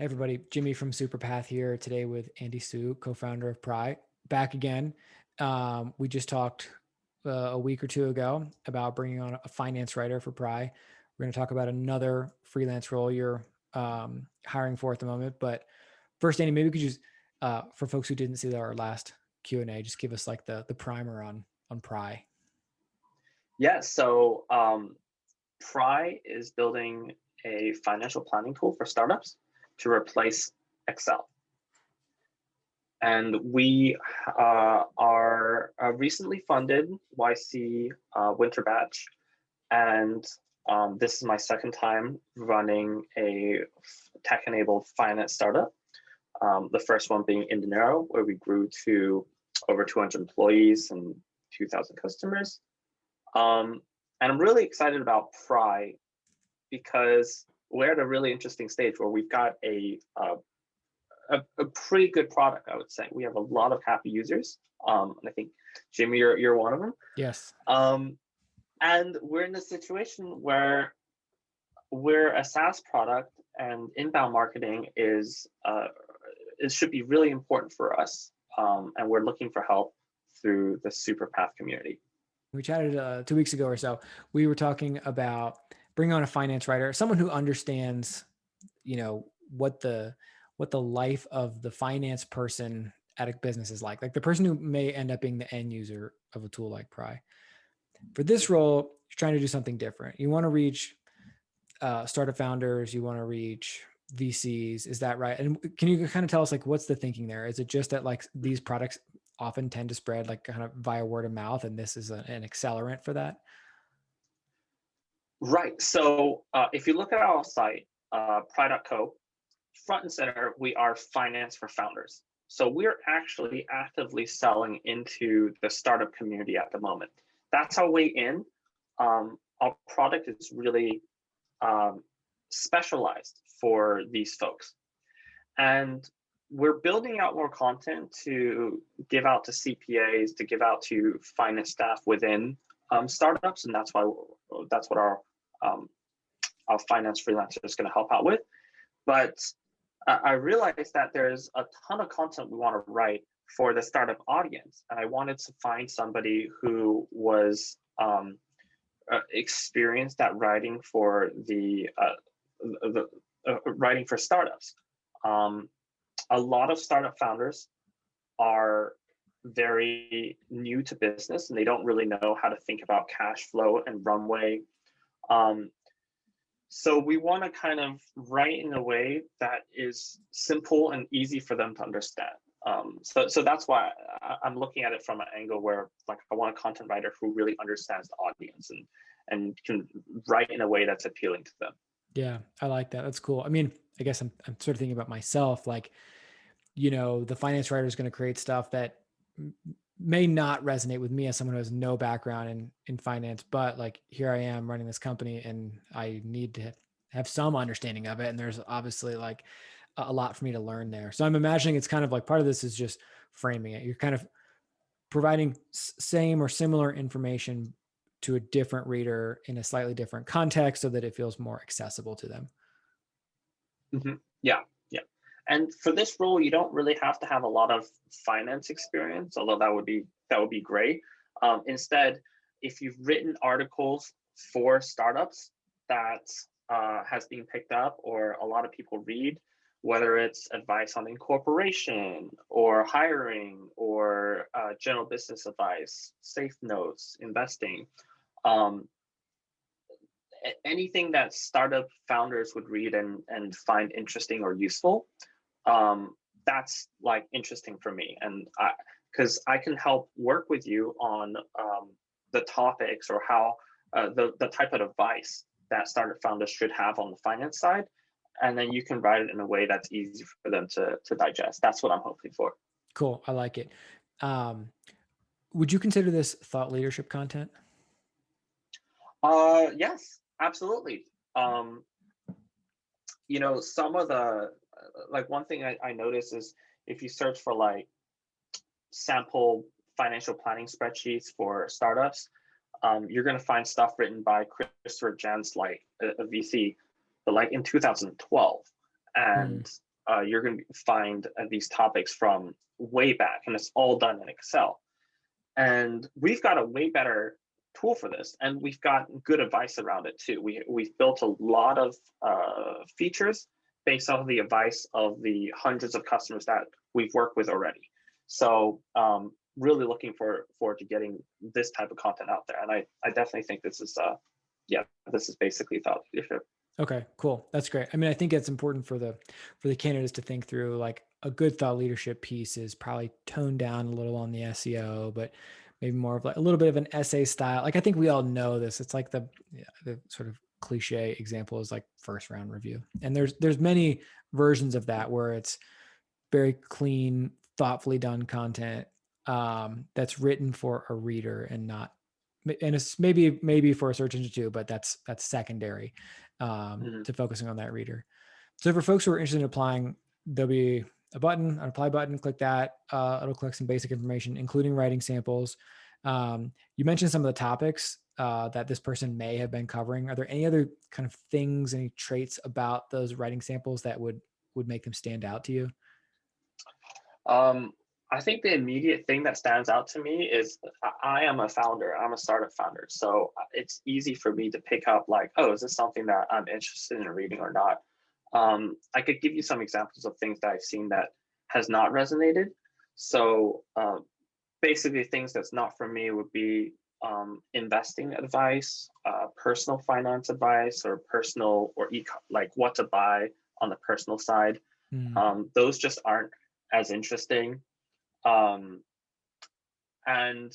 Hey everybody, Jimmy from Superpath here today with Andy Su, co-founder of Pry. Back again. We just talked a week or two ago about bringing on a finance writer for Pry. We're going to talk about another freelance role you're hiring for at the moment. But first, Andy, maybe we could just, for folks who didn't see our last Q&A, just give us like the primer on Pry. Yeah, Pry is building a financial planning tool for startups to replace Excel. And we are a recently funded YC winter batch. And this is my second time running a tech-enabled finance startup. The first one being Indinero, where we grew to over 200 employees and 2,000 customers. And I'm really excited about Pry because we're at a really interesting stage where we've got a pretty good product, I would say. We have a lot of happy users. And I think, Jimmy, you're one of them. Yes. And we're in a situation where we're a SaaS product and inbound marketing is it should be really important for us. And we're looking for help through the Superpath community. We chatted 2 weeks ago or so. We were talking about bringing on a finance writer, someone who understands, what the life of the finance person at a business is like the person who may end up being the end user of a tool like Pry. For this role, you're trying to do something different. You want to reach startup founders. You want to reach VCs. Is that right? And can you kind of tell us what's the thinking there? Is it just that these products often tend to spread kind of via word of mouth, and this is an accelerant for that? Right. So if you look at our site, Pry.co, front and center, we are finance for founders. So we're actually actively selling into the startup community at the moment. That's our way in. Our product is really specialized for these folks. And we're building out more content to give out to CPAs, to give out to finance staff within startups, and that's what our finance freelancer is going to help out with. But I realized that there's a ton of content we want to write for the startup audience, and I wanted to find somebody who was experienced at writing for the writing for startups. A lot of startup founders are very new to business and they don't really know how to think about cash flow and runway. So we want to kind of write in a way that is simple and easy for them to understand. So that's why I'm looking at it from an angle where I want a content writer who really understands the audience and can write in a way that's appealing to them. Yeah, I like that. That's cool. I mean, I guess I'm sort of thinking about myself, the finance writer is going to create stuff that may not resonate with me as someone who has no background in finance, but here I am running this company and I need to have some understanding of it. And there's obviously a lot for me to learn there. So I'm imagining it's kind of part of this is just framing it. You're kind of providing same or similar information to a different reader in a slightly different context so that it feels more accessible to them. Mm-hmm. Yeah. And for this role, you don't really have to have a lot of finance experience, although that would be great. Instead, if you've written articles for startups that has been picked up or a lot of people read, whether it's advice on incorporation or hiring or general business advice, safe notes, investing, anything that startup founders would read and find interesting or useful, that's interesting for me. And because I can help work with you on the topics or how the type of advice that startup founders should have on the finance side. And then you can write it in a way that's easy for them to digest. That's what I'm hoping for. Cool. I like it. Would you consider this thought leadership content? Yes, absolutely. Some of the one thing I noticed is if you search for sample financial planning spreadsheets for startups, you're going to find stuff written by Christopher Jantz, a VC, but in 2012. And you're going to find these topics from way back, and it's all done in Excel. And we've got a way better tool for this, and we've got good advice around it too. We've built a lot of features based off of the advice of the hundreds of customers that we've worked with already. So really looking forward to getting this type of content out there. And I definitely think this is this is basically thought leadership. Okay, cool. That's great. I mean, I think it's important for the candidates to think through, like, a good thought leadership piece is probably toned down a little on the SEO, but maybe more of like a little bit of an essay style. Like, I think we all know this. It's like the sort of cliche example is like first round review. And there's many versions of that where it's very clean, thoughtfully done content that's written for a reader and not, and it's maybe for a search engine too, but that's secondary to focusing on that reader. So for folks who are interested in applying, there'll be an apply button, click that. It'll collect some basic information, including writing samples. You mentioned some of the topics that this person may have been covering. Are there any other kind of things, any traits about those writing samples that would make them stand out to you? I think the immediate thing that stands out to me is I am a founder. I'm a startup founder. So it's easy for me to pick up like, oh, is this something that I'm interested in reading or not? I could give you some examples of things that I've seen that has not resonated. So basically things that's not for me would be investing advice, personal finance advice, or personal or like what to buy on the personal side. Those just aren't as interesting. And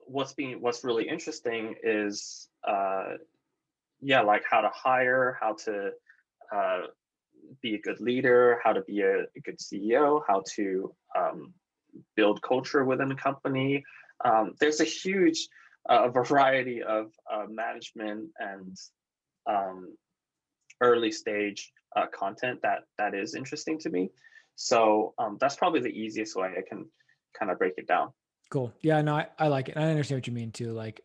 what's really interesting is like how to hire, how to be a good leader, how to be a good CEO, how to build culture within a company. There's a huge variety of management and early stage content that is interesting to me. So that's probably the easiest way I can kind of break it down. Cool. Yeah, no, I like it. I understand what you mean too. Like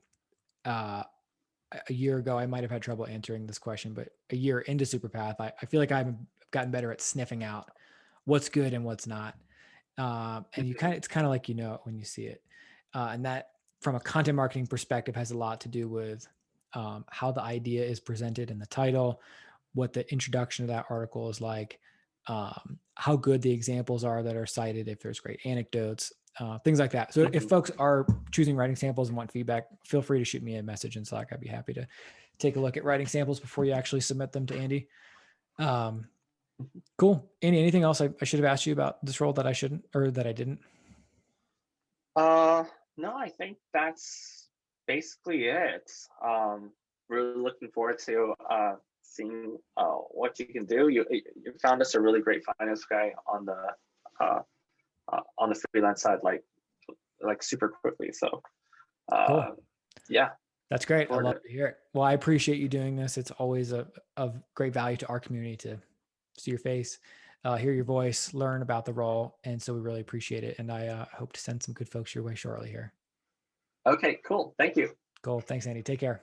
a year ago, I might have had trouble answering this question, but a year into Superpath, I feel like I've gotten better at sniffing out what's good and what's not. And it's kind of like, when you see it. And that from a content marketing perspective has a lot to do with how the idea is presented in the title, what the introduction to that article is like, how good the examples are that are cited, if there's great anecdotes, things like that. So if folks are choosing writing samples and want feedback, feel free to shoot me a message in Slack. I'd be happy to take a look at writing samples before you actually submit them to Andy. Cool. Andy, anything else I should have asked you about this role that I shouldn't, or that I didn't? No, I think that's basically it. Really looking forward to seeing what you can do. You found us a really great finance guy on the freelance side, like super quickly. So cool. Yeah, that's great. I love to hear it. Well, I appreciate you doing this. It's always of great value to our community to see your face, hear your voice, learn about the role. And so we really appreciate it. And I hope to send some good folks your way shortly here. Okay, cool. Thank you. Cool. Thanks, Andy. Take care.